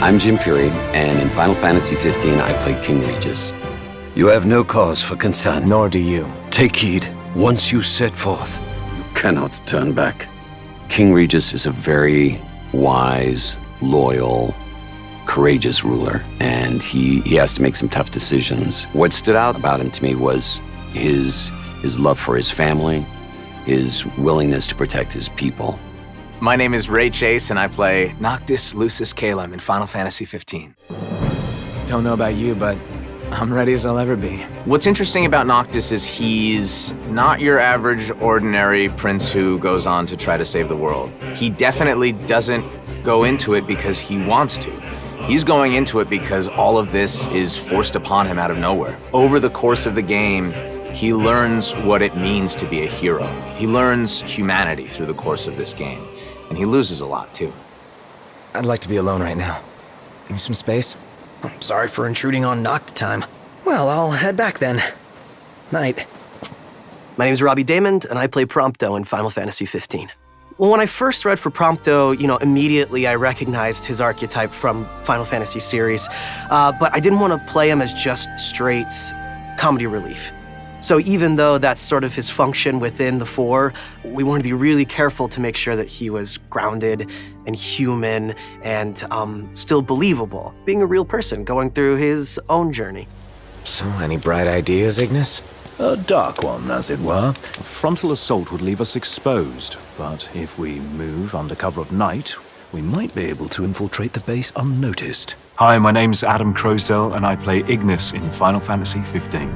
I'm Jim Puri, and in Final Fantasy XV, I play King Regis. You have no cause for concern. Nor do you. Take heed. Once you set forth, you cannot turn back. King Regis is a very wise, loyal, courageous ruler, and he has to make some tough decisions. What stood out about him to me was his love for his family, his willingness to protect his people. My name is Ray Chase, and I play Noctis Lucis Calum in Final Fantasy XV. Don't know about you, but I'm ready as I'll ever be. What's interesting about Noctis is he's not your average, ordinary prince who goes on to try to save the world. He definitely doesn't go into it because he wants to. He's going into it because all of this is forced upon him out of nowhere. Over the course of the game, he learns what it means to be a hero. He learns humanity through the course of this game. And he loses a lot, too. I'd like to be alone right now. Give me some space. I'm sorry for intruding on Noct time. Well, I'll head back then. Night. My name's Robbie Damon, and I play Prompto in Final Fantasy XV. Well, when I first read for Prompto, immediately I recognized his archetype from Final Fantasy series, but I didn't want to play him as just straight comedy relief. So even though that's sort of his function within the four, we wanted to be really careful to make sure that he was grounded and human and still believable, being a real person going through his own journey. So, any bright ideas, Ignis? A dark one, as it were. A frontal assault would leave us exposed, but if we move under cover of night, we might be able to infiltrate the base unnoticed. Hi, my name's Adam Crosdale, and I play Ignis in Final Fantasy XV.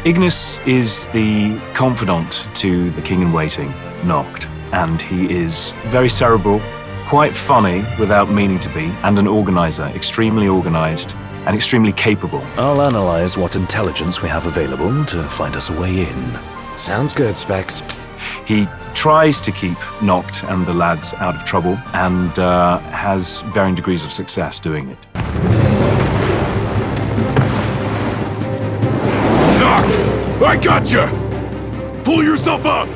Ignis is the confidant to the king-in-waiting, Noct, and he is very cerebral, quite funny without meaning to be, and an organizer, extremely organized and extremely capable. I'll analyze what intelligence we have available to find us a way in. Sounds good, Specs. He tries to keep Noct and the lads out of trouble and has varying degrees of success doing it. I gotcha! Pull yourself up!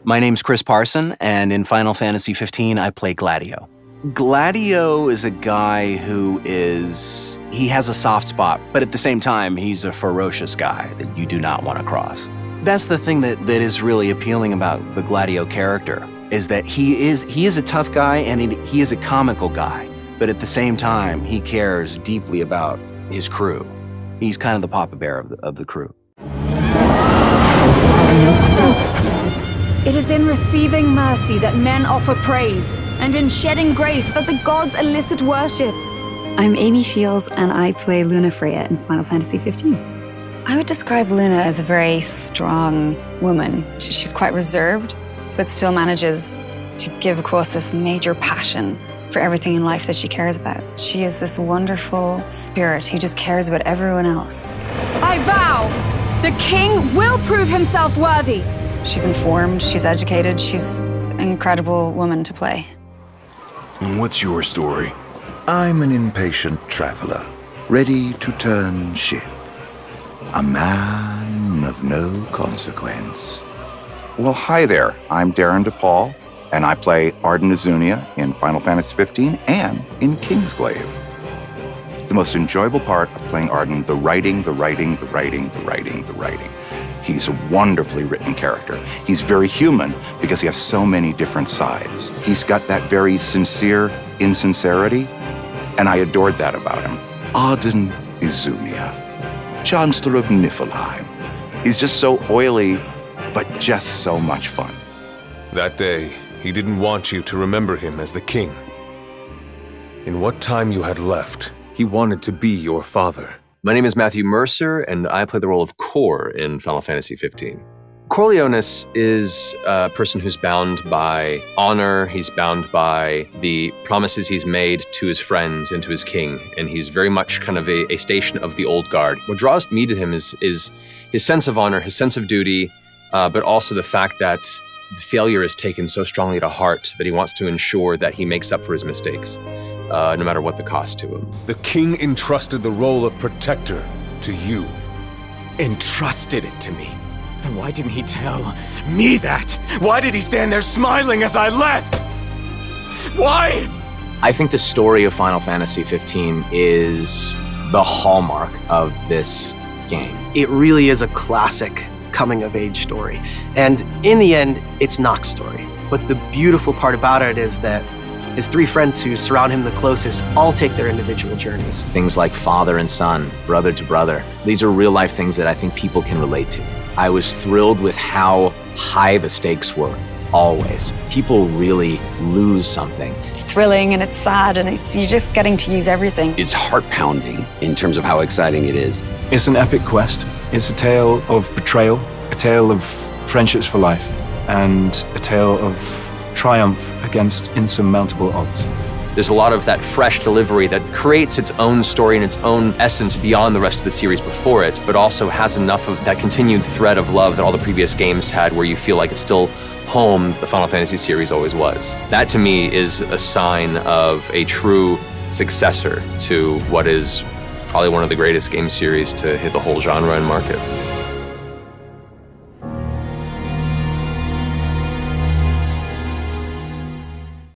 My name's Chris Parson, and in Final Fantasy XV, I play Gladio. Gladio is a guy who he has a soft spot, but at the same time, he's a ferocious guy that you do not want to cross. That's the thing that is really appealing about the Gladio character, is that he is a tough guy and he is a comical guy, but at the same time, he cares deeply about his crew. He's kind of the Papa Bear of the crew. It is in receiving mercy that men offer praise, and in shedding grace that the gods elicit worship. I'm Amy Shields, and I play Luna Freya in Final Fantasy XV. I would describe Luna as a very strong woman. She's quite reserved, but still manages to give across this major passion for everything in life that she cares about. She is this wonderful spirit who just cares about everyone else. I vow, the king will prove himself worthy. She's informed, she's educated, she's an incredible woman to play. And what's your story? I'm an impatient traveler, ready to turn ship. A man of no consequence. Well, hi there. I'm Darren DePaul, and I play Arden Azunia in Final Fantasy XV and in Kingsglaive. The most enjoyable part of playing Arden, the writing. He's a wonderfully written character. He's very human because he has so many different sides. He's got that very sincere insincerity, and I adored that about him. Arden Azunia, Chancellor of Niflheim. He's just so oily, but just so much fun. That day, he didn't want you to remember him as the king. In what time you had left, he wanted to be your father. My name is Matthew Mercer, and I play the role of Cor in Final Fantasy XV. Corleones is a person who's bound by honor, he's bound by the promises he's made to his friends and to his king, and he's very much kind of a station of the old guard. What draws me to him is his sense of honor, his sense of duty, but also the fact that the failure is taken so strongly to heart that he wants to ensure that he makes up for his mistakes, no matter what the cost to him. The king entrusted the role of protector to you. Entrusted it to me? Then why didn't he tell me that? Why did he stand there smiling as I left? Why? I think the story of Final Fantasy XV is the hallmark of this game. It really is a classic coming-of-age story. And in the end, it's Noct's story. But the beautiful part about it is that his three friends who surround him the closest all take their individual journeys. Things like father and son, brother to brother. These are real-life things that I think people can relate to. I was thrilled with how high the stakes were. Always. People really lose something. It's thrilling and it's sad and you're just getting to use everything. It's heart-pounding in terms of how exciting it is. It's an epic quest. It's a tale of betrayal, a tale of friendships for life, and a tale of triumph against insurmountable odds. There's a lot of that fresh delivery that creates its own story and its own essence beyond the rest of the series before it, but also has enough of that continued thread of love that all the previous games had, where you feel like it's still home the Final Fantasy series always was. That to me is a sign of a true successor to what is probably one of the greatest game series to hit the whole genre and market.